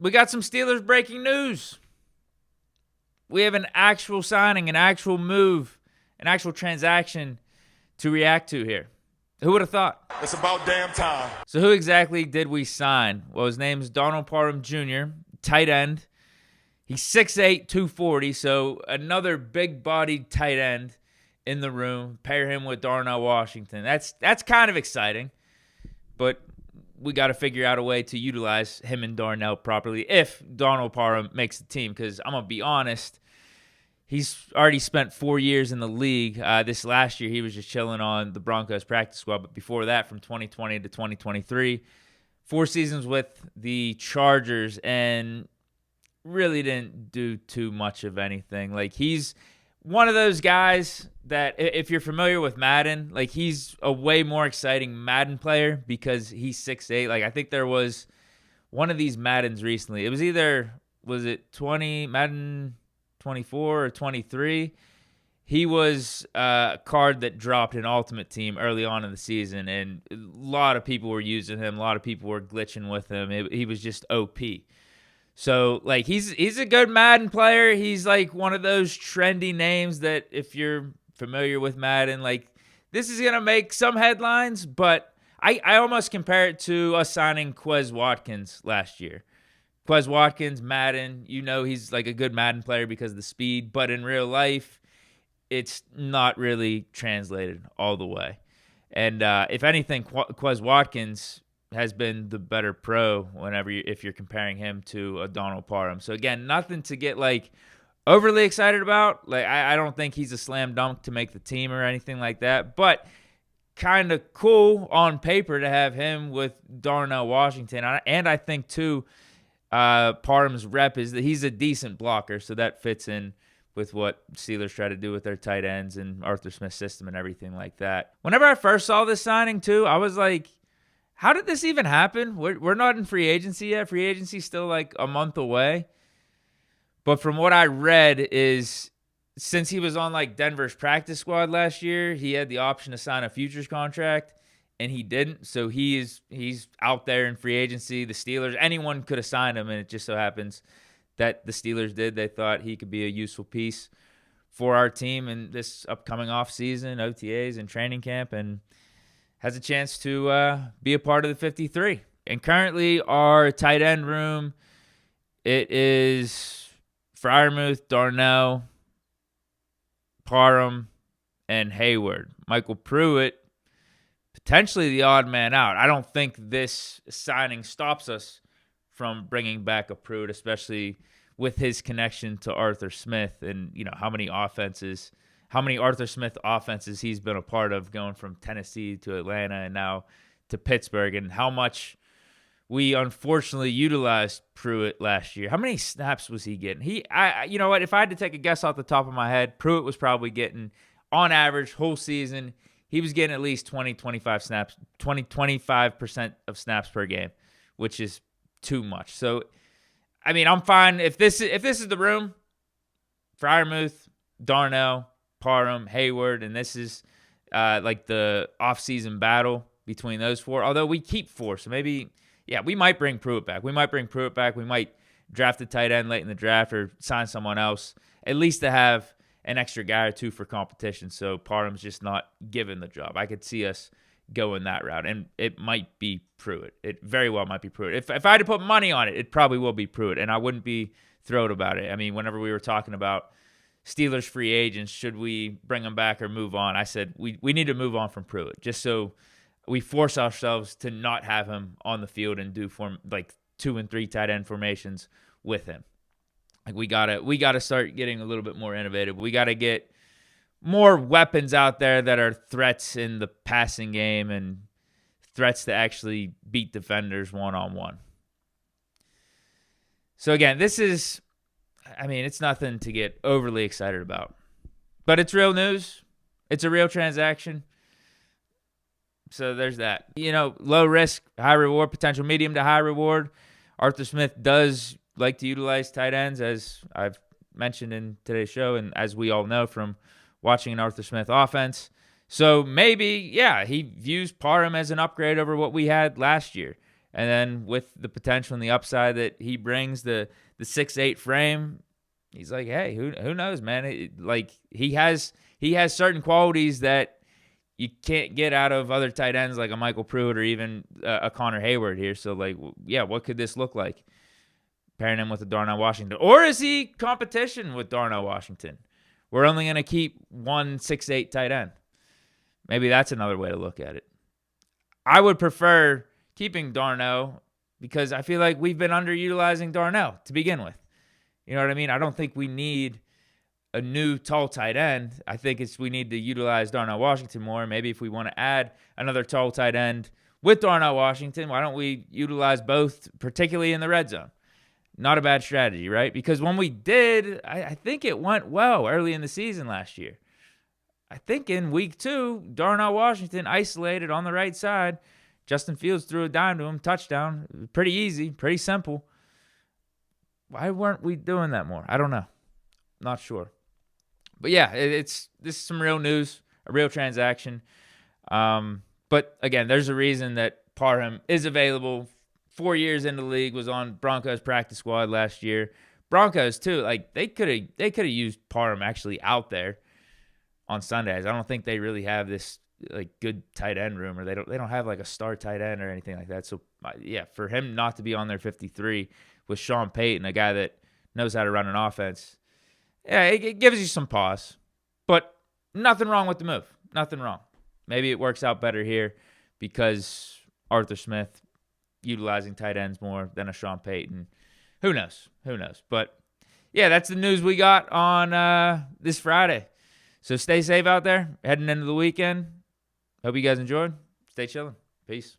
we got some Steelers breaking news. We have an actual signing, an actual move, an actual transaction to react to here. Who would have thought? It's about damn time. So who exactly did we sign? Well, his name is Donald Parham Jr., tight end. He's 6'8", 240, so another big-bodied tight end in the room. Pair him with Darnell Washington. That's kind of exciting, but we got to figure out a way to utilize him and Darnell properly if Donald Parham makes the team, because I'm going to be honest, he's already spent 4 years in the league. This last year, he was just chilling on the Broncos practice squad. But before that, from 2020 to 2023, 4 seasons with the Chargers, and really didn't do too much of anything. Like, he's one of those guys that, if you're familiar with Madden, like, he's a way more exciting Madden player because he's 6'8". Like, I think there was one of these Maddens recently. It was was it Madden 24 or 23? He was a card that dropped in Ultimate Team early on in the season, and a lot of people were using him. A lot of people were glitching with him. He was just OP. So, like, he's a good Madden player. He's, like, one of those trendy names that if you're familiar with Madden, like, this is going to make some headlines, but I almost compare it to us signing Quez Watkins last year. Quez Watkins, Madden, he's, like, a good Madden player because of the speed, but in real life, it's not really translated all the way. And if anything, Quez Watkins has been the better pro if you're comparing him to a Donald Parham. So again, nothing to get like overly excited about. Like, I don't think he's a slam dunk to make the team or anything like that, but kind of cool on paper to have him with Darnell Washington. And I think too, Parham's rep is that he's a decent blocker, so that fits in with what Steelers try to do with their tight ends and Arthur Smith's system and everything like that. Whenever I first saw this signing too, I was like, how did this even happen? We're not in free agency yet. Free agency's still like a month away. But from what I read is, since he was on like Denver's practice squad last year, he had the option to sign a futures contract, and he didn't. So he's out there in free agency. The Steelers, anyone could have signed him, and it just so happens that the Steelers did. They thought he could be a useful piece for our team in this upcoming offseason, OTAs and training camp, and has a chance to be a part of the 53. And currently our tight end room, it is Freiermuth, Darnell, Parham, and Hayward. Michael Pruitt, potentially the odd man out. I don't think this signing stops us from bringing back a Pruitt, especially with his connection to Arthur Smith and, how many Arthur Smith offenses he's been a part of, going from Tennessee to Atlanta and now to Pittsburgh, and how much we unfortunately utilized Pruitt last year. How many snaps was he getting? You know what? If I had to take a guess off the top of my head, Pruitt was probably getting, on average, whole season, he was getting at least 25 snaps, 25% of snaps per game, which is too much. So, I mean, I'm fine. If this is the room, Freiermuth, Darnell, Parham, Hayward, and this is like the offseason battle between those 4. Although we keep 4, so maybe, we might bring Pruitt back. We might draft a tight end late in the draft or sign someone else, at least to have an extra guy or 2 for competition, so Parham's just not given the job. I could see us going that route, and it might be Pruitt. It very well might be Pruitt. If I had to put money on it, it probably will be Pruitt, and I wouldn't be thrilled about it. I mean, whenever we were talking about Steelers free agents, should we bring them back or move on, I said we need to move on from Pruitt, just so we force ourselves to not have him on the field and do like 2 and 3 tight end formations with him. Like, we gotta start getting a little bit more innovative. We gotta get more weapons out there that are threats in the passing game and threats to actually beat defenders one-on-one. So again, it's nothing to get overly excited about. But it's real news. It's a real transaction. So there's that. Low risk, high reward, potential medium to high reward. Arthur Smith does like to utilize tight ends, as I've mentioned in today's show, and as we all know from watching an Arthur Smith offense. So maybe, he views Parham as an upgrade over what we had last year. And then with the potential and the upside that he brings, the 6'8" frame, he's like, hey, who knows, man? He has certain qualities that you can't get out of other tight ends like a Michael Pruitt or even a Connor Hayward here. So, what could this look like? Pairing him with a Darnell Washington. Or is he competition with Darnell Washington? We're only going to keep one 6'8" tight end. Maybe that's another way to look at it. I would prefer keeping Darnell because I feel like we've been underutilizing Darnell to begin with. You know what I mean? I don't think we need a new tall tight end. I think we need to utilize Darnell Washington more. Maybe if we want to add another tall tight end with Darnell Washington, why don't we utilize both, particularly in the red zone? Not a bad strategy, right? Because when we did, I think it went well early in the season last year. I think in week 2, Darnell Washington isolated on the right side. Justin Fields threw a dime to him, touchdown. Pretty easy, pretty simple. Why weren't we doing that more? I don't know. Not sure. But yeah, this is some real news, a real transaction. But again, there's a reason that Parham is available. 4 years in the league, was on Broncos practice squad last year. Broncos too, they could have used Parham actually out there on Sundays. I don't think they really have this good tight end room, or they don't have a star tight end or anything like that. So yeah, for him not to be on their 53 with Sean Payton, a guy that knows how to run an offense, yeah, it gives you some pause. But nothing wrong with the move. Nothing wrong. Maybe it works out better here because Arthur Smith utilizing tight ends more than a Sean Payton. Who knows? But yeah, that's the news we got on this Friday. So stay safe out there, heading into the weekend. Hope you guys enjoyed. Stay chilling. Peace.